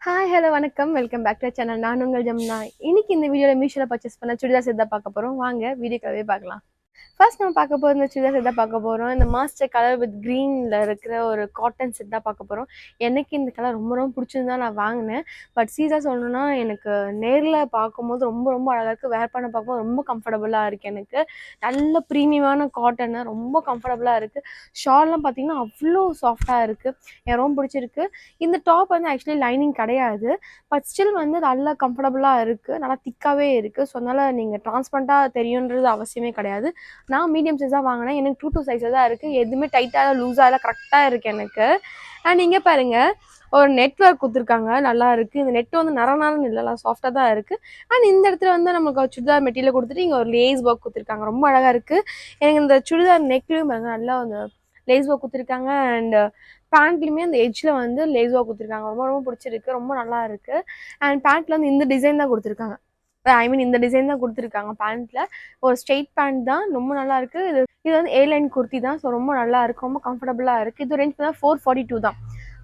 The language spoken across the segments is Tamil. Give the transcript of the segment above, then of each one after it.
ஹாய் ஹலோ வணக்கம் வெல்கம் பேக் டு சேனல். நான் உங்கள் ஜமுனா. இன்னைக்கு இந்த வீடியோவில் மீஷோவில் பர்ச்சேஸ் பண்ண சுடிதார் செட் தான் பார்க்க போகிறோம். வாங்க வீடியோக்காகவே பார்க்கலாம். ஃபர்ஸ்ட் நம்ம பார்க்க போகிற இந்த சுடிதார் செட் தான் பார்க்க போகிறோம். இந்த மாஸ்டர் கலர் வித் க்ரீனில் இருக்கிற ஒரு காட்டன் செட் தான் பார்க்க போகிறோம். எனக்கு இந்த கலர் ரொம்ப ரொம்ப பிடிச்சிருந்தா நான் வாங்கினேன். பட் சீரியஸாக சொல்லணும்னா எனக்கு நேரில் பார்க்கும்போது ரொம்ப ரொம்ப அழகாக இருக்குது. வேர் பண்ண பார்க்கும்போது ரொம்ப கம்ஃபர்டபுளாக இருக்குது. எனக்கு நல்ல ப்ரீமியமான காட்டனு ரொம்ப கம்ஃபர்டபுளாக இருக்குது. ஷால்லாம் பார்த்தீங்கன்னா அவ்வளோ சாஃப்டாக இருக்குது. எனக்கு ரொம்ப பிடிச்சிருக்கு. இந்த டாப் வந்து ஆக்சுவலி லைனிங் கிடையாது. பட் ஸ்டில் வந்து நல்லா கம்ஃபர்டபுளாக இருக்குது. நல்லா திக்காகவே இருக்குது. ஸோ அதனால் நீங்கள் ட்ரான்ஸ்பரண்ட்டாக தெரியுன்றது அவசியமே கிடையாது. நான் மீடியம் சைஸாக வாங்கினேன். எனக்கு 2 சைஸாக தான் இருக்குது. எதுவுமே டைட்டாக லூஸாக இல்லை, கரெக்டாக இருக்குது எனக்கு. அண்ட் இங்கே பாருங்கள், ஒரு நெட் ஒர்க் கொடுத்துருக்காங்க, நல்லா இருக்குது. இந்த நெட் வந்து நரநாள்னு இல்லை, சாஃப்டாக தான் இருக்குது. அண்ட் இந்த இடத்துல வந்து நமக்கு சுடிதார் மெட்டீரியல் கொடுத்துட்டு இங்கே ஒரு லேஸ் ஒர்க் கொடுத்துருக்காங்க, ரொம்ப அழகாக இருக்குது. எனக்கு இந்த சுடிதார் நெக்லையும் பாருங்கள், நல்லா அந்த லேஸ் ஒர்க் கொடுத்துருக்காங்க. அண்ட் பேண்ட்லையுமே அந்த எட்ஜில் வந்து லேஸ் ஒர்க் கொடுத்துருக்காங்க, ரொம்ப ரொம்ப பிடிச்சிருக்கு, ரொம்ப நல்லா இருக்குது. அண்ட் பேண்ட்டில் வந்து இந்த டிசைன் தான் கொடுத்துருக்காங்க. இந்த டிசைன் தான் கொடுத்துருக்காங்க பேண்ட்டில். ஒரு ஸ்ட்ரெயிட் பேண்ட் தான், ரொம்ப நல்லா இருக்குது. இது வந்து ஏலைன் குர்த்தி தான். ஸோ ரொம்ப நல்லா இருக்குது, ரொம்ப கம்ஃபர்டபுளாக இருக்குது. இது ரேஞ்ச் தான் 442 தான்.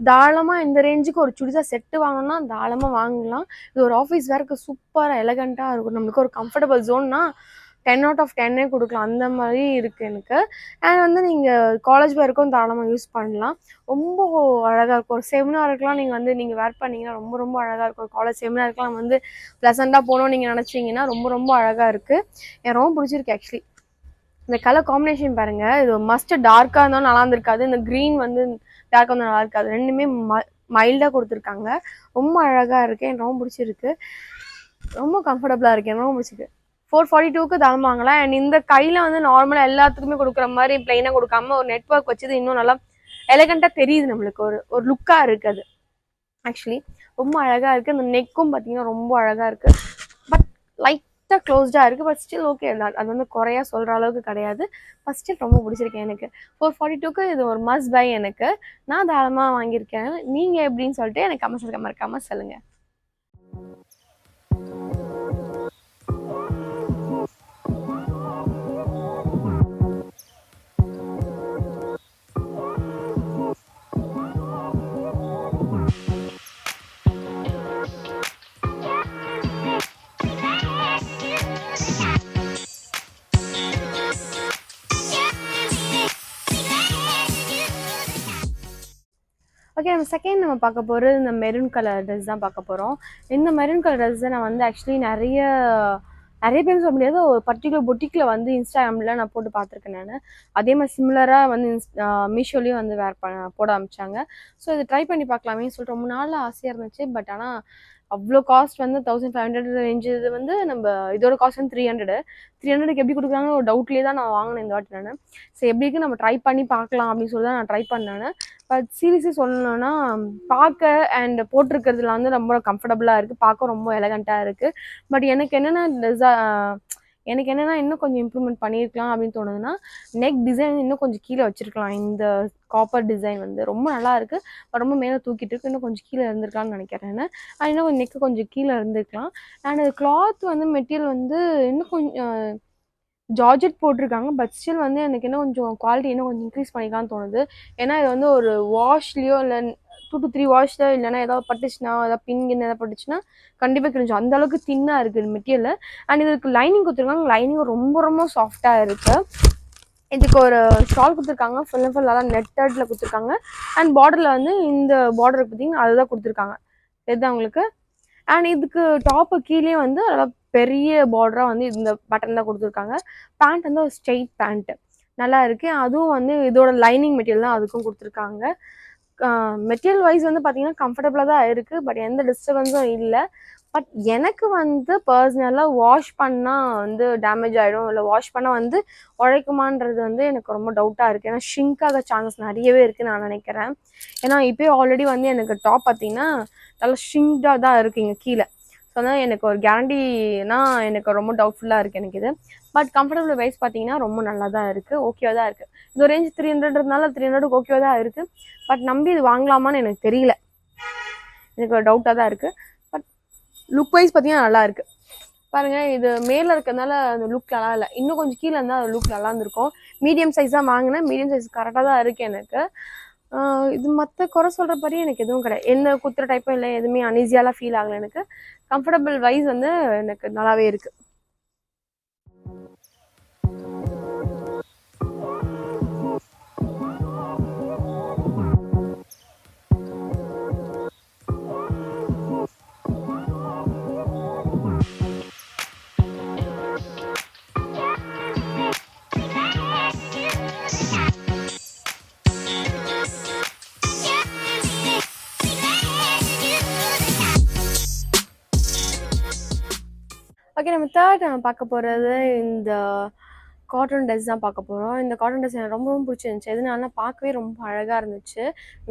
தாராளமாக இந்த ரேஞ்சுக்கு ஒரு சுடிதார் செட்டு வாங்கணும்னா தாராளமாக வாங்கலாம். இது ஒரு ஆஃபீஸ் வேருக்கு சூப்பராக எலகண்ட்டாக இருக்கும். நம்மளுக்கு ஒரு கம்ஃபர்டபுள் ஜோன்னா 10 out of 10 கொடுக்கலாம், அந்த மாதிரி இருக்குது எனக்கு. அண்ட் வந்து நீங்கள் காலேஜ் வேருக்கும் தாராளமாக யூஸ் பண்ணலாம். ரொம்ப அழகாக இருக்கும். ஒரு செமினாருக்குலாம் நீங்கள் வேர் பண்ணிங்கன்னா ரொம்ப ரொம்ப அழகாக இருக்கும். காலேஜ் செமினாருக்குலாம் வந்து ப்ளசண்ட்டாக போகணும்னு நீங்கள் நினச்சிங்கன்னா ரொம்ப ரொம்ப அழகாக இருக்குது. எனக்கு ரொம்ப பிடிச்சிருக்கு ஆக்சுவலி. இந்த கலர் காம்பினேஷன் பாருங்கள், இது மஸ்ட் டார்க்காக இருந்தாலும் நல்லா இருந்திருக்காது. இந்த க்ரீன் வந்து டார்க்காக இருந்தாலும் நல்லா இருக்காது. ரெண்டுமே மைல்டாக கொடுத்துருக்காங்க. ரொம்ப அழகாக இருக்குது, எனக்கு ரொம்ப பிடிச்சிருக்கு. ரொம்ப கம்ஃபர்டபுளாக இருக்குது, எனக்கு ரொம்ப பிடிச்சிருக்கு. 442க்கு தாராளமாக வாங்கலாம். அண்ட் இந்த கையில் வந்து நார்மலாக எல்லாத்துக்குமே கொடுக்குற மாதிரி பிளைனாக கொடுக்காம ஒரு நெட்ஒர்க் வச்சது இன்னும் நல்லா எலகண்ட்டாக தெரியுது. நம்மளுக்கு ஒரு லுக்காக இருக்குது. அது ஆக்சுவலி ரொம்ப அழகாக இருக்குது. அந்த நெக்கும் பார்த்தீங்கன்னா ரொம்ப அழகாக இருக்குது. பட் லைட்டாக க்ளோஸ்டாக இருக்குது. பட் ஸ்டில் ஓகே, அது வந்து குறையா சொல்கிற அளவுக்கு கிடையாது. பட் ஸ்டில் ரொம்ப பிடிச்சிருக்கேன் எனக்கு. 442க்கு இது ஒரு மஸ்ட் பை எனக்கு. நான் தாராளமாக வாங்கியிருக்கேன். நீங்கள் எப்படின்னு சொல்லிட்டு எனக்கு கமெண்ட்ஸ் மறக்காமல் சொல்லுங்கள். ஓகே, நம்ம பார்க்க போகிறது இந்த மெரூன் கலர் ட்ரெஸ் தான் பார்க்க போகிறோம். இந்த மெரூன் கலர் ட்ரெஸ்ஸை நான் வந்து ஆக்சுவலி நிறைய பேர் சொல்ல முடியாது, ஒரு பர்டிகுலர் பொட்டிக்கில் வந்து இன்ஸ்டாகிராமில் நான் போட்டு பார்த்துருக்கேன் நான். அதே மாதிரி சிமிலராக வந்து மீஷோலேயும் வந்து போட ஆரம்பித்தாங்க. ஸோ இதை ட்ரை பண்ணி பார்க்கலாமே சொல்லிட்டு ரொம்ப நாள் ஆசையாக இருந்துச்சு. பட் ஆனால் அவ்வளோ காஸ்ட் வந்து 1500 ரேஞ்சு. இது வந்து நம்ம இதோட காஸ்ட் வந்து 300க்கு எப்படி கொடுக்குறாங்கன்னு ஒரு டவுட்லேயே தான் நான் வாங்கினேன் இந்த வாட்டி நான். ஸோ எப்படி இருக்கு நம்ம ட்ரை பண்ணி பார்க்கலாம் அப்படின்னு சொல்லி தான் நான் ட்ரை பண்ணேன். பட் சீரியஸாக சொல்லணும்னா பார்க்க அண்ட் போட்டிருக்கிறதுல வந்து ரொம்ப கம்ஃபர்டபுளாக இருக்குது, பார்க்க ரொம்ப எலகண்ட்டாக இருக்குது. பட் எனக்கு என்னென்னா இன்னும் கொஞ்சம் இம்ப்ரூவ்மெண்ட் பண்ணியிருக்கலாம் அப்படின்னு தோணுதுன்னா, நெக் டிசைன் இன்னும் கொஞ்சம் கீழே வச்சுருக்கலாம். இந்த காப்பர் டிசைன் வந்து ரொம்ப நல்லா இருக்குது. பட் ரொம்ப மேலே தூக்கிட்டு இருக்கு. இன்னும் கொஞ்சம் கீழே இருந்திருக்கலாம்னு நினைக்கிறேன். இன்னும் கொஞ்சம் நெக்கு கொஞ்சம் கீழே இருந்திருக்கலாம். அண்ட் கிளாத் வந்து மெட்டீரியல் வந்து இன்னும் கொஞ்சம் ஜார்ஜெட் போட்டிருக்காங்க. பட் ஸ்டில் வந்து எனக்கு இன்னும் கொஞ்சம் குவாலிட்டி இன்னும் கொஞ்சம் இன்க்ரீஸ் பண்ணிக்கலாம்னு தோணுது. ஏன்னா இது வந்து ஒரு வாஷ்லேயோ இல்லை 2 to 3 வாஷில் இல்லைன்னா ஏதாவது பட்டுச்சுன்னா, ஏதாவது பின்கின்னு ஏதாவது பட்டுச்சுன்னா கண்டிப்பாக கிழிஞ்சு, அந்த அளவுக்கு தின்னாக இருக்குது மெட்டீரியல். அண்ட் இதுக்கு லைனிங் கொடுத்துருக்காங்க. லைனிங் ரொம்ப ரொம்ப சாஃப்டாக இருக்குது. இதுக்கு ஒரு ஸ்டால் கொடுத்துருக்காங்க, ஃபுல் அண்ட் ஃபுல் நல்லா நெட்டடில் கொடுத்துருக்காங்க. அண்ட் பார்டரில் வந்து இந்த பார்டருக்கு பார்த்தீங்கன்னா அதுதான் கொடுத்துருக்காங்க, இதுதான் உங்களுக்கு. அண்ட் இதுக்கு டாப்பு கீழே வந்து நல்லா பெரிய பார்டராக வந்து இந்த பட்டன் தான் கொடுத்துருக்காங்க. பேண்ட் வந்து ஒரு ஸ்ட்ரெயிட் பேண்ட்டு நல்லா இருக்குது. அதுவும் வந்து இதோட லைனிங் மெட்டீரியல் தான் அதுக்கும் கொடுத்துருக்காங்க. மெட்டீரியல் வைஸ் வந்து பார்த்தீங்கன்னா கம்ஃபர்டபுளாக தான் இருக்குது. பட் எந்த டிஸ்டர்பன்ஸும் இல்லை. பட் எனக்கு வந்து பர்சனலாக வாஷ் பண்ணால் வந்து டேமேஜ் ஆகிடும், இல்லை வாஷ் பண்ணால் வந்து உழைக்குமான்றது வந்து எனக்கு ரொம்ப டவுட்டாக இருக்குது. ஏன்னா ஷ்ரிங்க் ஆக சான்சஸ் நிறையவே இருக்குதுன்னு நான் நினைக்கிறேன். ஏன்னா இப்போயே ஆல்ரெடி வந்து எனக்கு டாப் பார்த்தீங்கன்னா நல்லா ஷ்ரிங்க்டாக தான் இருக்குங்க கீழே. ஸோ அதனால் எனக்கு ஒரு கேரண்டினா எனக்கு ரொம்ப டவுட்ஃபுல்லாக இருக்குது எனக்கு இது. பட் கம்ஃபர்டபுள் வைஸ் பார்த்தீங்கன்னா ரொம்ப நல்லா தான் இருக்குது, ஓகேவாக தான் இருக்குது. இது ரேஞ்ச் 300னால 300க்கு ஓகேவாக தான் இருக்குது. பட் நம்பி இது வாங்கலாமான்னு எனக்கு தெரியல, எனக்கு ஒரு டவுட்டாக தான் இருக்குது. பட் லுக் வைஸ் பார்த்தீங்கன்னா நல்லா இருக்குது. பாருங்கள், இது மேலே இருக்கிறதுனால அந்த லுக் நல்லா இல்லை. இன்னும் கொஞ்சம் கீழே இருந்தால் அந்த லுக் நல்லா இருந்திருக்கும். மீடியம் சைஸ் தான் வாங்கினேன். மீடியம் சைஸ் கரெக்டாக தான் இருக்குது எனக்கு. இது மற்ற குறை சொல்கிற படி எனக்கு எதுவும் கிடையாது. எந்த குத்துற டைப்பும் இல்லை, எதுவுமே அன்ஈஸியாலாம் ஃபீல் ஆகலை எனக்கு. கம்ஃபர்டபுள் வைஸ் வந்து எனக்கு நல்லாவே இருக்குது. ஓகே, நம்ம தேர்ட் நம்ம பார்க்க போகிறது இந்த காட்டன் ட்ரெஸ் தான் பார்க்க போகிறோம். இந்த காட்டன் ட்ரெஸ் எனக்கு ரொம்ப பிடிச்சிருந்துச்சு. எதுனால பார்க்கவே ரொம்ப அழகாக இருந்துச்சு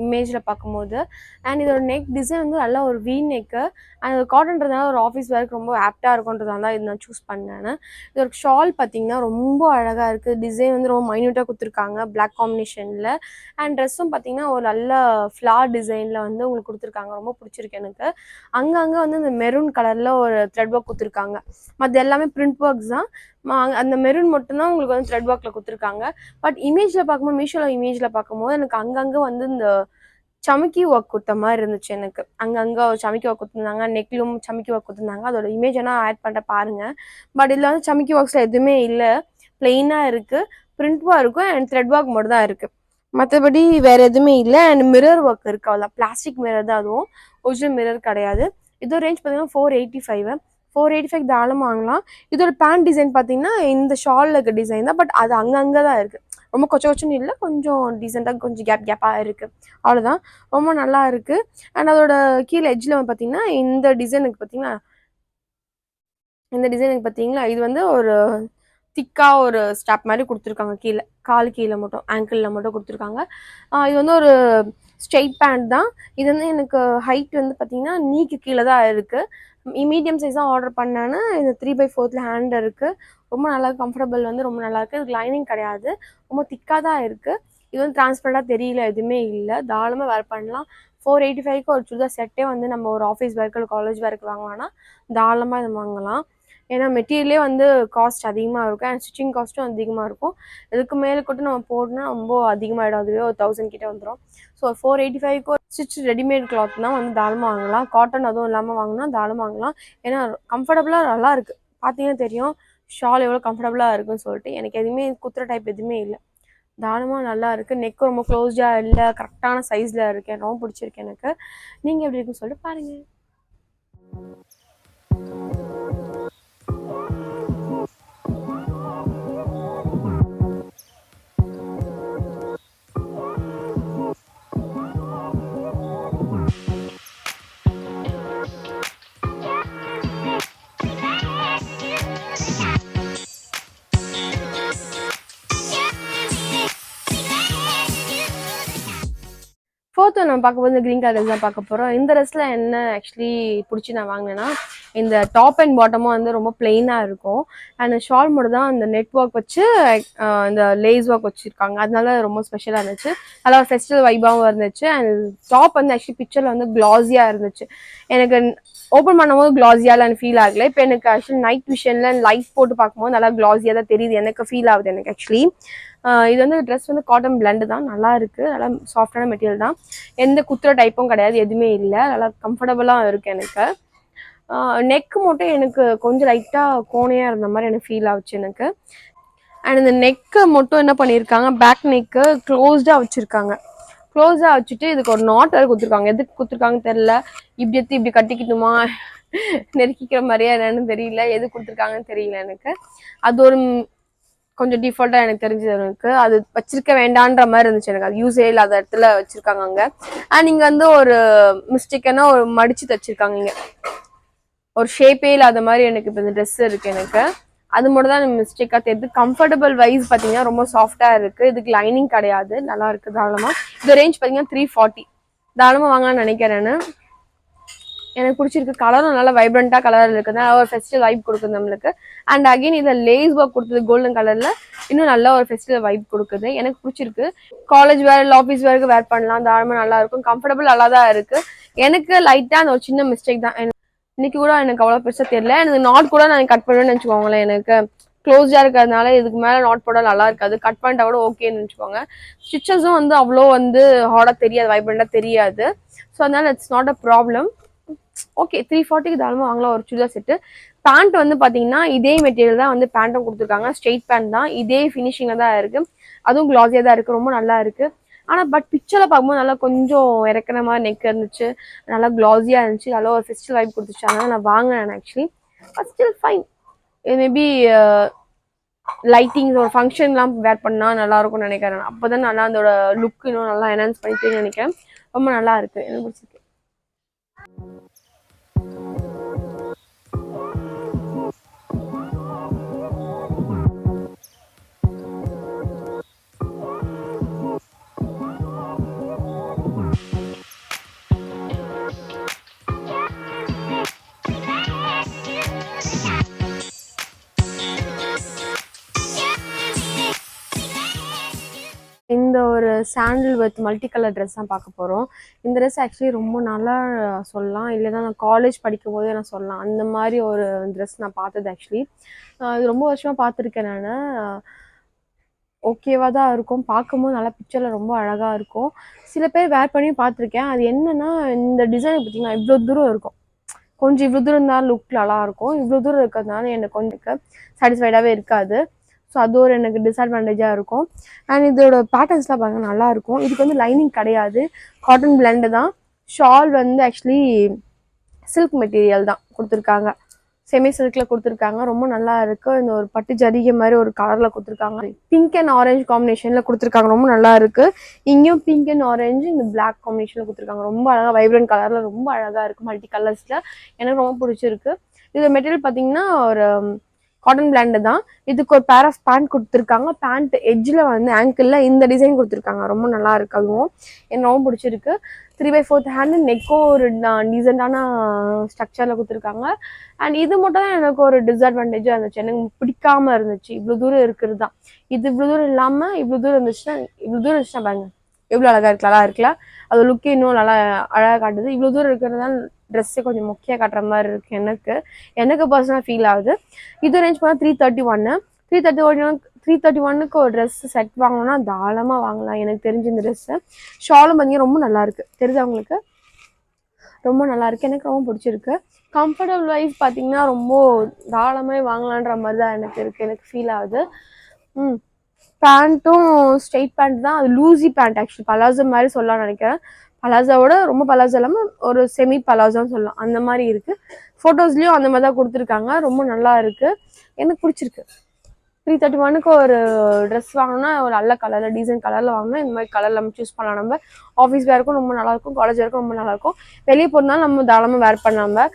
இமேஜில் பார்க்கும்போது. அண்ட் இதோட நெக் டிசைன் வந்து நல்லா ஒரு வீ நெக்கு. அண்ட் ஒரு காட்டன்றதுனால ஒரு ஆஃபீஸ் வேர்க்கு ரொம்ப ஆப்டாக இருக்குன்றதால தான் இது நான் சூஸ் பண்ணேன். இதோட ஷால் பார்த்திங்கன்னா ரொம்ப அழகாக இருக்குது. டிசைன் வந்து ரொம்ப மைன்யூட்டாக கொடுத்துருக்காங்க பிளாக் காம்பினேஷனில். அண்ட் ட்ரெஸ்ஸும் பார்த்திங்கன்னா ஒரு நல்ல ஃப்ளார் டிசைனில் வந்து உங்களுக்கு கொடுத்துருக்காங்க. ரொம்ப பிடிச்சிருக்கு எனக்கு. அங்கங்கே வந்து இந்த மெரூன் கலரில் ஒரு த்ரெட் ஒர்க் கொடுத்துருக்காங்க. மற்ற எல்லாமே பிரிண்ட் ஒர்க்ஸ் தான். அந்த மெரூன் மட்டும்தான் உங்களுக்கு வந்து த்ரெட் ஒர்க்கில் கொடுத்துருக்காங்க. பட் இமேஜில் பார்க்கும்போது, மீஷோவில் இமேஜில் பார்க்கும்போது எனக்கு அங்கங்கே வந்து இந்த சமுக்கி ஒர்க் கொடுத்த மாதிரி இருந்துச்சு எனக்கு. அங்கங்கே சமுக்கி ஒர்க் கொடுத்துருந்தாங்க, நெக்லும் சமுக்கி ஒர்க் கொடுத்துருந்தாங்க. அதோட இமேஜ் ஆனால் ஆட் பண்ணுற பாருங்கள். பட் இதில் வந்து சமுக்கி ஒர்க்ஸில் எதுவுமே இல்லை, பிளெயினாக இருக்குது. பிரிண்ட் ஒர்க் இருக்கும் அண்ட் த்ரெட் ஒர்க் மட்டும் தான் இருக்குது. மற்றபடி வேறு எதுவுமே இல்லை. அண்ட் மிரர் ஒர்க் இருக்குது, அவ்வளோ பிளாஸ்டிக் மிரர் தான், அதுவும் ஒரிஜினல் மிரர் கிடையாது. இதோட ரேஞ்ச் பார்த்தீங்கன்னா 485. 485 தாராளமாக வாங்கலாம். இதோட பேண்ட் டிசைன் பார்த்தீங்கன்னா இந்த ஷாலில் இருக்க டிசைன் தான். பட் அது அங்கங்கே தான் இருக்குது. ரொம்ப கொச்சன்னு இல்லை, கொஞ்சம் டீசெண்டாக கொஞ்சம் கேப்பாக இருக்குது, அவ்வளோதான். ரொம்ப நல்லா இருக்குது. அண்ட் அதோட கீழே எட்ஜில் பார்த்தீங்கன்னா இந்த டிசைனுக்கு பார்த்தீங்களா இது வந்து ஒரு திக்காக ஒரு ஸ்டாப் மாதிரி கொடுத்துருக்காங்க. கீழே கால் கீழே மட்டும், ஆங்கிளில் மட்டும் கொடுத்துருக்காங்க. இது வந்து ஒரு ஸ்ட்ரெயிட் பேண்ட் தான். இது வந்து எனக்கு ஹைட் வந்து பார்த்தீங்கன்னா நீக்கு கீழே தான் இருக்குது. மீடியம் சைஸ் தான் ஆர்டர் பண்ணேன்னு. இது 3/4 ஹேண்ட் இருக்குது. ரொம்ப நல்லா கம்ஃபர்டபுள் வந்து ரொம்ப நல்லாயிருக்கு. இதுக்கு லைனிங் கிடையாது, ரொம்ப திக்காக தான் இருக்குது. இது வந்து டிரான்ஸ்பரண்டாக தெரியல, எதுவுமே இல்லை. தாராளமாக வேர் பண்ணலாம். 485க்கு ஒரு சுடிதார் செட்டே வந்து நம்ம ஒரு ஆஃபீஸ் வேர்க்கு காலேஜ் வேர்க்கு வாங்கலாம்னா தாராளமாக இதை வாங்கலாம். ஏன்னா மெட்டீரியலே வந்து காஸ்ட் அதிகமாக இருக்கும் அண்ட் ஸ்டிச்சிங் காஸ்ட்டும் அதிகமாக இருக்கும். இதுக்கு மேலே கூட நம்ம போடணும்னா ரொம்ப அதிகமாகிடும், அதுவே ஒரு 1000 கிட்டே வந்துடும். ஸோ 485க்கு ஸ்டிச் ரெடிமேட் கிளாத் தான் வந்து தாராளமாக வாங்கலாம். காட்டன் அதுவும் இல்லாமல் வாங்கினா தாராளமாக வாங்கலாம். ஏன்னா கம்ஃபர்டபுளாக நல்லா இருக்குது. பார்த்தீங்கன்னா தெரியும் ஷால் எவ்வளோ கம்ஃபர்டபுளாக இருக்குன்னு சொல்லிட்டு. எனக்கு எதுவுமே குத்துற டைப் எதுவுமே இல்லை, தாராளமாக நல்லா இருக்குது. நெக் ரொம்ப க்ளோஸ்டாக இல்லை, கரெக்டான சைஸில் இருக்கேன். ரொம்ப பிடிச்சிருக்கு எனக்கு. நீங்கள் எப்படி இருக்குன்னு சொல்லிட்டு பாருங்கள். ஃபோர்த்து நம்ம பார்க்க போது இந்த க்ரீன் கலர் ட்ரெஸ் தான் பார்க்க போகிறோம். இந்த ட்ரெஸ்ஸில் என்ன ஆக்சுவலி பிடிச்சி நான் வாங்கினேன்னா, இந்த டாப் அண்ட் பாட்டமும் வந்து ரொம்ப பிளெயினாக இருக்கும். அண்ட் ஷால் மட்டும் தான் இந்த நெட் ஒர்க் வச்சு இந்த லேஸ் ஒர்க் வச்சுருக்காங்க. அதனால ரொம்ப ஸ்பெஷலாக இருந்துச்சு. நல்லா ஃபெஸ்டிவல் வைபாகவும் இருந்துச்சு. அண்ட் டாப் வந்து ஆக்சுவலி பிக்சரில் வந்து க்ளாஸியாக இருந்துச்சு. எனக்கு ஓப்பன் பண்ணும்போது க்ளாஸியாலாம் எனக்கு ஃபீல் ஆகலை. இப்போ எனக்கு ஆக்சுவலி நைட் விஷனில் லைட் போட்டு பார்க்கும்போது நல்லா க்ளாஸியாக தான் தெரியுது, எனக்கு ஃபீல் ஆகுது எனக்கு ஆக்சுவலி. இது வந்து ட்ரெஸ் வந்து காட்டன் பிளண்டு தான், நல்லா இருக்குது. நல்லா சாஃப்டான மெட்டீரியல் தான், எந்த குத்துற டைப்பும் கிடையாது, எதுவுமே இல்லை. நல்லா கம்ஃபர்டபுளாக இருக்குது எனக்கு. நெக்கு மட்டும் எனக்கு கொஞ்சம் லைட்டாக கோணையாக இருந்த மாதிரி எனக்கு ஃபீல் ஆச்சு எனக்கு. அண்ட் இந்த நெக்கை மட்டும் என்ன பண்ணியிருக்காங்க, பேக் நெக்கு க்ளோஸ்டாக வச்சுருக்காங்க. க்ளோஸாக வச்சுட்டு இதுக்கு ஒரு நாட் வேறு கொடுத்துருக்காங்க. எதுக்கு கொடுத்துருக்காங்கன்னு தெரில. இப்படி எடுத்து இப்படி கட்டிக்கிட்டுமா, நெருக்கிக்கிற மாதிரியா என்னன்னு தெரியல, எது கொடுத்துருக்காங்கன்னு தெரியல எனக்கு. அது ஒரு கொஞ்சம் டிஃபால்ட்டாக எனக்கு தெரிஞ்சது எனக்கு. அது வச்சிருக்க வேண்டான்ற மாதிரி இருந்துச்சு எனக்கு. அது யூஸே இல்லாத இடத்துல வச்சிருக்காங்க அங்கே. அண்ட் இங்கே வந்து ஒரு மிஸ்டேக்கான ஒரு மடிச்சு தச்சிருக்காங்க. இங்கே ஒரு ஷேப்பே இல்லாத மாதிரி எனக்கு இப்போ இந்த ட்ரெஸ் இருக்கு எனக்கு. அது மட்டும் தான் மிஸ்டேக்காக தெரியுது. கம்ஃபர்டபுள் வைஸ் பார்த்தீங்கன்னா ரொம்ப சாஃப்டாக இருக்குது. இதுக்கு லைனிங் கிடையாது, நல்லா இருக்குது தாராளமாக. இந்த ரேஞ்ச் பார்த்தீங்கன்னா 340. தாராளமாக வாங்கலாம்னு நினைக்கிறேன்னு. எனக்கு பிடிச்சிருக்கு. கலரும் நல்லா வைப்ரண்ட்டாக கலர் இருக்குதுன்னா ஒரு ஃபெஸ்டிவல் வைப் கொடுக்குது நம்மளுக்கு. அண்ட் அகெயின் இதில் லேஸ் ஒர்க் கொடுத்தது கோல்டன் கலரில் இன்னும் நல்லா ஒரு ஃபெஸ்டிவல் வைப் கொடுக்குது, எனக்கு பிடிச்சிருக்கு. காலேஜ் வேர் இல்லை ஆஃபீஸ் வேருக்கு வேர் பண்ணலாம், தாராளமாக நல்லா இருக்கும். கம்ஃபர்டபுள் நல்லா தான் இருக்குது. எனக்கு லைட்டாக அந்த ஒரு சின்ன மிஸ்டேக் தான். இன்னைக்கு கூட எனக்கு அவ்வளோ பெருசாக தெரியல. எனக்கு நாட் கூட நான் கட் பண்ணுவேன்னு வச்சுக்கோங்களேன். எனக்கு க்ளோஸ்டாக இருக்கிறதுனால இதுக்கு மேலே நாட் போட நல்லா இருக்காது. கட் பண்ணிட்டா கூட ஓகேன்னு வச்சுக்கோங்க. ஸ்டிச்சஸும் வந்து அவ்வளோ வந்து ஹார்டாக தெரியாது, வைப்ரண்டாக தெரியாது. ஸோ அதனால it's not a problem. Okay, 340க்கு தாராளமாக வாங்கலாம் ஒரு சுடிதார் செட்டு. பேண்ட் வந்து பார்த்தீங்கன்னா இதே மெட்டீரியல் தான் வந்து பேண்ட்டும் கொடுத்துருக்காங்க. ஸ்ட்ரெயிட் பேண்ட் தான், இதே ஃபினிஷிங்கில் தான் இருக்குது. அதுவும் க்ளாஸியாக தான் இருக்குது, ரொம்ப நல்லா இருக்குது. ஆனால் பட் பிக்சரில் பார்க்கும்போது நல்லா கொஞ்சம் இறக்குற மாதிரி நெக் இருந்துச்சு, நல்லா க்ளாஸியாக இருந்துச்சு, நல்லா ஒரு ஃபெஸ்டிவல் வைப் கொடுத்துச்சு. அதனால் நான் வாங்கினேன் ஆக்சுவலி. But still fine. இது மேபி லைட்டிங்ஸ் ஒரு ஃபங்க்ஷன்லாம் வேர் பண்ணால் நல்லா இருக்கும்னு நினைக்கிறேன். அப்போ தான் நல்லா அதோட லுக் இன்னும் நல்லா என்ஹான்ஸ் பண்ணிட்டு நினைக்கிறேன். ரொம்ப நல்லா இருக்குது, எனக்கு பிடிச்சிருக்கு. இந்த ஒரு சாண்டில் வித் மல்டி கலர் ட்ரெஸ் தான் பார்க்க போகிறோம். இந்த ட்ரெஸ் ஆக்சுவலி ரொம்ப நல்லா சொல்லலாம், இல்லைன்னா நான் காலேஜ் படிக்கும் போதே நான் சொல்லலாம். அந்த மாதிரி ஒரு ட்ரெஸ் நான் பார்த்தது ஆக்சுவலி. இது ரொம்ப வருஷமாக பார்த்துருக்கேன் நான். ஓகேவாக தான் இருக்கும், பார்க்கும்போது நல்லா பிக்சரில் ரொம்ப அழகாக இருக்கும். சில பேர் வேர் பண்ணி பார்த்துருக்கேன். அது என்னென்னா இந்த டிசைன் பார்த்திங்கன்னா இவ்வளோ தூரம் இருக்கும், கொஞ்சம் இவ்வளோ தூரம் இருந்தாலும் லுக் நல்லாயிருக்கும். இவ்வளோ தூரம் இருக்கிறதுனால எனக்கு கொஞ்சம் சாட்டிஸ்ஃபைடாகவே இருக்காது. ஸோ அது ஒரு எனக்கு டிஸ்அட்வான்டேஜாக இருக்கும். அண்ட் இதோட பேட்டர்ன்ஸ்லாம் பாருங்கள் நல்லாயிருக்கும். இதுக்கு வந்து லைனிங் கிடையாது, காட்டன் பிளெண்டு தான். ஷால் வந்து ஆக்சுவலி சில்க் மெட்டீரியல் தான் கொடுத்துருக்காங்க, செமி சில்கில் கொடுத்துருக்காங்க. ரொம்ப நல்லா இருக்குது. இந்த ஒரு பட்டு ஜரிகை மாதிரி ஒரு கலரில் கொடுத்துருக்காங்க. பிங்க் அண்ட் ஆரஞ்சு காம்பினேஷனில் கொடுத்துருக்காங்க, ரொம்ப நல்லா இருக்குது. இங்கேயும் பிங்க் அண்ட் ஆரஞ்சு இந்த பிளாக் காம்பினேஷனில் கொடுத்துருக்காங்க. ரொம்ப அழகாக வைப்ரண்ட் கலரில் ரொம்ப அழகாக இருக்குது, மல்டி கலர்ஸில். எனக்கு ரொம்ப பிடிச்சிருக்கு. இது மெட்டீரியல் பார்த்தீங்கன்னா ஒரு காட்டன் பிளாண்டு தான். இதுக்கு ஒரு பேர் ஆஃப் பேண்ட் கொடுத்துருக்காங்க. பேண்ட் எட்ஜில் வந்து ஆங்கிளில் இந்த டிசைன் கொடுத்துருக்காங்க, ரொம்ப நல்லா இருக்கு. அதுவும் எனக்கு ரொம்ப பிடிச்சிருக்கு. 3/4 ஹேண்டு, நெக்கும் ஒரு டீசெண்டான ஸ்ட்ரக்சரில் கொடுத்துருக்காங்க. அண்ட் இது மட்டும் தான் எனக்கு ஒரு டிஸ்அட்வான்டேஜாக இருந்துச்சு, எனக்கு பிடிக்காம இருந்துச்சு. இவ்வளோ தூரம் இருக்கிறது தான். இது இவ்வளோ தூரம் இல்லாமல் இவ்வளோ தூரம் இருந்துச்சுன்னா பாருங்க எவ்வளோ அழகாக இருக்கலாம், நல்லா இருக்கலாம். அது லுக்கே இன்னும் நல்லா அழகாக காட்டுது. இவ்வளோ தூரம் இருக்கிறதுனால ட்ரெஸ்ஸே கொஞ்சம் முக்கியம் காட்டுற மாதிரி இருக்குது எனக்கு பர்சனலாக ஃபீல் ஆகுது. இது ரேஞ்ச் பண்ணால் 331க்கு ஒரு ட்ரெஸ் செட் வாங்கணும்னா தாராளமாக வாங்கலாம். எனக்கு தெரிஞ்ச இந்த ட்ரெஸ்ஸு ஷாலும் பார்த்தீங்கன்னா ரொம்ப நல்லாயிருக்கு, தெரிஞ்சவங்களுக்கு ரொம்ப நல்லாயிருக்கு, எனக்கு ரொம்ப பிடிச்சிருக்கு. கம்ஃபர்டபுள் வைஸ் பார்த்தீங்கன்னா ரொம்ப தாராளமாக வாங்கலான்ற மாதிரி தான் எனக்கு இருக்குது, எனக்கு ஃபீல் ஆகுது. பேண்ட்டும் ஸ்ட்ரெயிட் பேண்ட் தான், அது லூசி பேண்ட் ஆக்சுவலி, பலாசோ மாதிரி சொல்லலாம்னு நினைக்கிறேன். பலாசோவோட ரொம்ப பலாசோ இல்லாமல் ஒரு செமி பலாசோன்னு சொல்லலாம், அந்த மாதிரி இருக்குது. ஃபோட்டோஸ்லேயும் அந்த மாதிரி தான் கொடுத்துருக்காங்க, ரொம்ப நல்லா இருக்குது, எனக்கு பிடிச்சிருக்கு. 331க்கு ஒரு ட்ரெஸ் வாங்கணும்னா ஒரு நல்ல கலரில் டீசென்ட் கலரில் வாங்கினா இந்த மாதிரி கலரில் நம்ம சூஸ் பண்ணலாம். நம்ம ஆஃபீஸ் வேருக்கும் ரொம்ப நல்லாயிருக்கும், காலேஜ் வேருக்கும் ரொம்ப நல்லாயிருக்கும், வெளியே போகிறதுனால நம்ம தாராளமாக வேர் பண்ணாம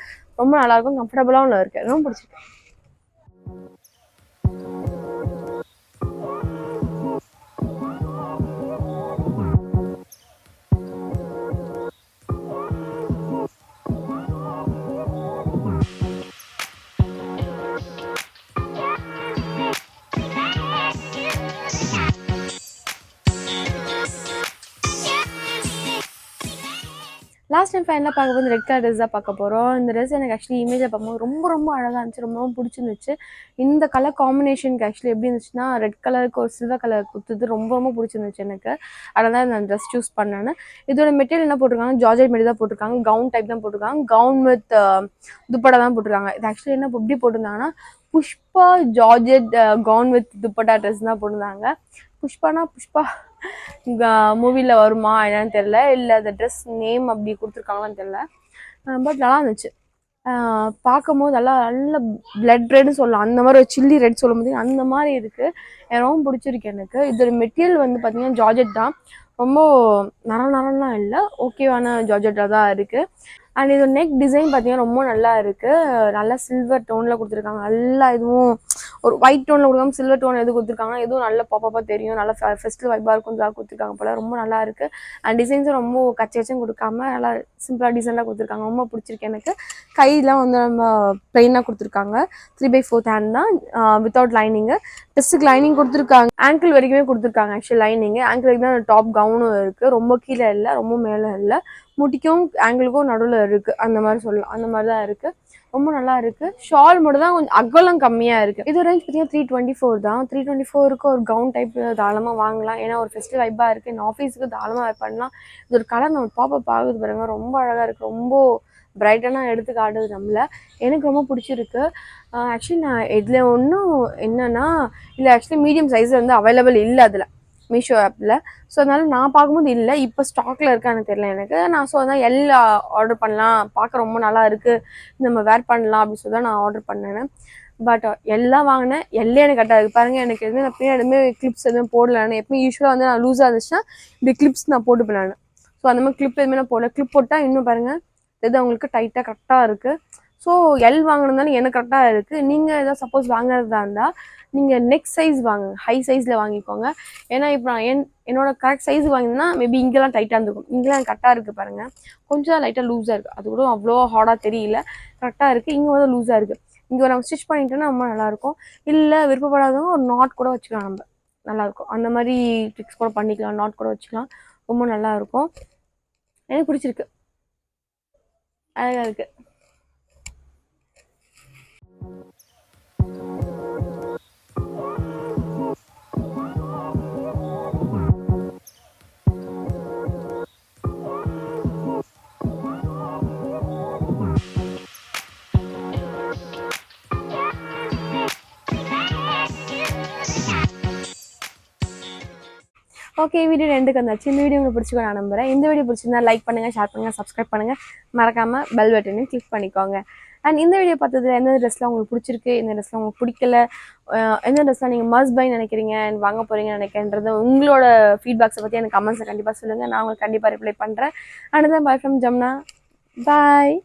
ரொம்ப நல்லாயிருக்கும், கம்ஃபர்டபுளாகவும் இருக்குது, ரொம்ப பிடிச்சிருக்கு. லாஸ்ட் டைம் ஃபைனலாக பார்க்கும்போது ரெட் கலர் ட்ரெஸ் தான் பார்க்க போகிறோம். இந்த ட்ரெஸ் எனக்கு ஆக்சுவலி இமேஜை பார்க்கும்போது ரொம்ப ரொம்ப அழகாக இருந்துச்சு, ரொம்ப பிடிச்சிருந்துச்சு. இந்த கலர் காம்பினேஷனுக்கு ஆக்சுவலி எப்படி இருந்துச்சுன்னா ரெட் கலருக்கு ஒரு சில்வர் கலர் கொடுத்தது ரொம்ப ரொம்ப பிடிச்சிருந்துச்சு எனக்கு. அதனால தான் நான் ட்ரெஸ் சூஸ் பண்ணேன்னு. இதோட மெட்டீரியல் என்ன போட்டிருக்காங்க, ஜார்ஜெட் மெட்டீரியல் தான் போட்டிருக்காங்க, கவுன் டைப் தான் போட்டிருக்காங்க, கவுன் வித் துப்பட்டா தான் போட்டிருக்காங்க. இது ஆக்சுவலி என்ன எப்படி போட்டிருந்தாங்கன்னா Pushpa georgette gown with dupatta dress தான் போட்டிருந்தாங்க. புஷ்பா மூவியில் வருமா என்னன்னு தெரில, இல்லை அந்த ட்ரெஸ் நேம் அப்படி கொடுத்துருக்காங்களான்னு தெரில. பட் நல்லா இருந்துச்சு, பார்க்கும் போது நல்ல பிளட் ரெட்னு சொல்லலாம், அந்த மாதிரி ஒரு சில்லி ரெட் சொல்லும் போது அந்த மாதிரி இருக்குது, எனக்கு ரொம்ப பிடிச்சிருக்கு. எனக்கு இதோட மெட்டீரியல் வந்து பார்த்தீங்கன்னா ஜார்ஜெட் தான், ரொம்ப நரலாம் இல்லை, ஓகேவான ஜார்ஜெட்டாக தான் இருக்குது. அண்ட் இதோட நெக் டிசைன் பார்த்தீங்கன்னா ரொம்ப நல்லா இருக்குது, நல்லா சில்வர் டோனில் கொடுத்துருக்காங்க. நல்லா இதுவும் ஒரு ஒயிட் டோனில் கொடுக்காம சில்வர் டோன் எது கொடுத்துருக்காங்கன்னா எதுவும் நல்ல பாப்பாக தெரியும், நல்லா ஃபெஸ்டிவல் வைப்பாக இருக்கும் கொடுத்துருக்காங்க போல், ரொம்ப நல்லா இருக்குது. அண்ட் டிசைன்ஸும் ரொம்ப கச்சம் கொடுக்காம நல்லா சிம்பிளாக டீசெண்டாக கொடுத்துருக்காங்க, ரொம்ப பிடிச்சிருக்கு எனக்கு. கையெல்லாம் வந்து நம்ம ப்ளைனாக கொடுத்துருக்காங்க, 3/4 ஹேண்ட் தான், வித்தவுட் லைனிங்கு. ட்ரெஸ்ஸுக்கு லைனிங் கொடுத்துருக்காங்க, ஆங்கிள் வரைக்குமே கொடுத்துருக்காங்க. ஆக்சுவலி லைனிங்கு ஆங்கிள் வரைக்கும் தான் டாப் கவுனும் இருக்குது, ரொம்ப கீழே இல்லை ரொம்ப மேலே இல்லை, முட்டிக்கும் ஆங்கிளுக்கும் நடுவில் இருக்குது, அந்த மாதிரி சொல்லலாம். அந்த மாதிரி தான் இருக்குது, ரொம்ப நல்லா இருக்குது. ஷால் மட்டும் தான் கொஞ்சம் அகலம் கம்மியாக இருக்குது. இது ரேஞ்ச் பார்த்தீங்கன்னா 324 தான். 324க்கு ஒரு கவுன் டைப் தாராளமாக வாங்கலாம். ஏன்னா ஒரு ஃபெஸ்டிவல் வைப்பாக இருக்குது, இந்த ஆஃபீஸுக்கு தாராளமாக வேர் பண்ணலாம். இது ஒரு கலர் நம்ம பாப்பப் ஆகுது பாருங்க, ரொம்ப அழகாக இருக்குது, ரொம்ப பிரைட்டான எடுத்து காட்டுது நம்மள. எனக்கு ரொம்ப பிடிச்சிருக்கு. ஆக்சுவலி நான் இதில் ஒன்றும் என்னென்னா, இல்லை ஆக்சுவலி மீடியம் சைஸில் வந்து அவைலபிள் இல்லை அதில் மீஷோ ஆப்பில். ஸோ அதனால் நான் பார்க்கும்போது இல்லை, இப்போ ஸ்டாக்கில் இருக்கான்னு தெரியல எனக்கு. நான் ஸோ அதனால் எல்லா ஆர்டர் பண்ணலாம், பார்க்க ரொம்ப நல்லா இருக்குது, நம்ம வேர் பண்ணலாம் அப்படின்னு சொல்லி தான் நான் ஆர்டர் பண்ணேன். பட் எல்லாம் வாங்கினேன், எல்லாம் எனக்கு கரெக்டாக இருக்குது பாருங்கள். எனக்கு எதுவுமே நான் பின்னாடி எதுவுமே கிளிப்ஸ் எதுவும் போடலான்னு. எப்பவுமே யூஸ்வலாக வந்து நான் லூஸாக இருந்துச்சுன்னா இப்படி கிளிப்ஸ் நான் போட்டுப்பேன் நான். ஸோ அந்த மாதிரி கிளிப் எதுவுமே நான் போடல. கிளிப் போட்டால் இன்னும் பாருங்கள் இது அவங்களுக்கு டைட்டாக கரெக்டாக இருக்குது. ஸோ எல் வாங்கினதாலும் எனக்கு கரெக்டாக இருக்குது. நீங்கள் எதாவது சப்போஸ் வாங்குறதா இருந்தால் நீங்கள் நெக்ஸ்ட் சைஸ் வாங்குங்க, ஹை சைஸில் வாங்கிக்கோங்க. ஏன்னா இப்போ நான் என்னோட கரெக்ட் சைஸ் வாங்கினா மேபி இங்கெல்லாம் டைட்டாக இருந்துருக்கும், இங்கெல்லாம் கரெக்டாக இருக்குது பாருங்கள். கொஞ்சம் லைட்டாக லூஸாக இருக்குது, அது கூட அவ்வளோ ஹார்டாக தெரியல, கரெக்டாக இருக்குது. இங்கே வந்து லூஸாக இருக்குது, இங்கே நம்ம ஸ்டிச் பண்ணிட்டோன்னா ரொம்ப நல்லாயிருக்கும். இல்லை விருப்பப்படாதவங்க ஒரு நாட் கூட வச்சுக்கலாம், நம்ம நல்லாயிருக்கும். அந்த மாதிரி ட்ரிக்ஸ் கூட பண்ணிக்கலாம், நாட் கூட வச்சுக்கலாம், ரொம்ப நல்லாயிருக்கும். எனக்கு பிடிச்சிருக்கு, அழகாக இருக்குது. ஓகே, வீடியோ ரெண்டுக்கு வந்தாச்சு. இந்த வீடியோ உங்களுக்கு பிடிச்சிக்கோ நான் நம்புறேன். இந்த வீடியோ பிடிச்சிருந்தா லைக் பண்ணுங்கள், ஷேர் பண்ணுங்கள், சப்ஸ்கிரைப் பண்ணுங்கள், மறக்காமல் பெல் பட்டனையும் கிளிக் பண்ணிக்கோங்க. அண்ட் இந்த வீடியோ பார்த்தது எந்த ட்ரெஸ்லாம் உங்களுக்கு பிடிச்சிருக்கு, எந்த ட்ரெஸ்லாம் உங்களுக்கு பிடிக்கல, எந்த ட்ரெஸ்லாம் நீங்கள் மஸ்ட் பை நினைக்கிறீங்க அண்ட் வாங்க போகிறீங்கன்னு நினைக்கிறேன்றது உங்களோட ஃபீட்பேக்ஸை பற்றி எனக்கு கமெண்ட்ஸை கண்டிப்பாக சொல்லுங்கள். நான் உங்களுக்கு கண்டிப்பாக ரிப்ளை பண்ணுறேன். அண்ட் தான் பாய் ஃப்ரம் ஜம்னா, பாய்.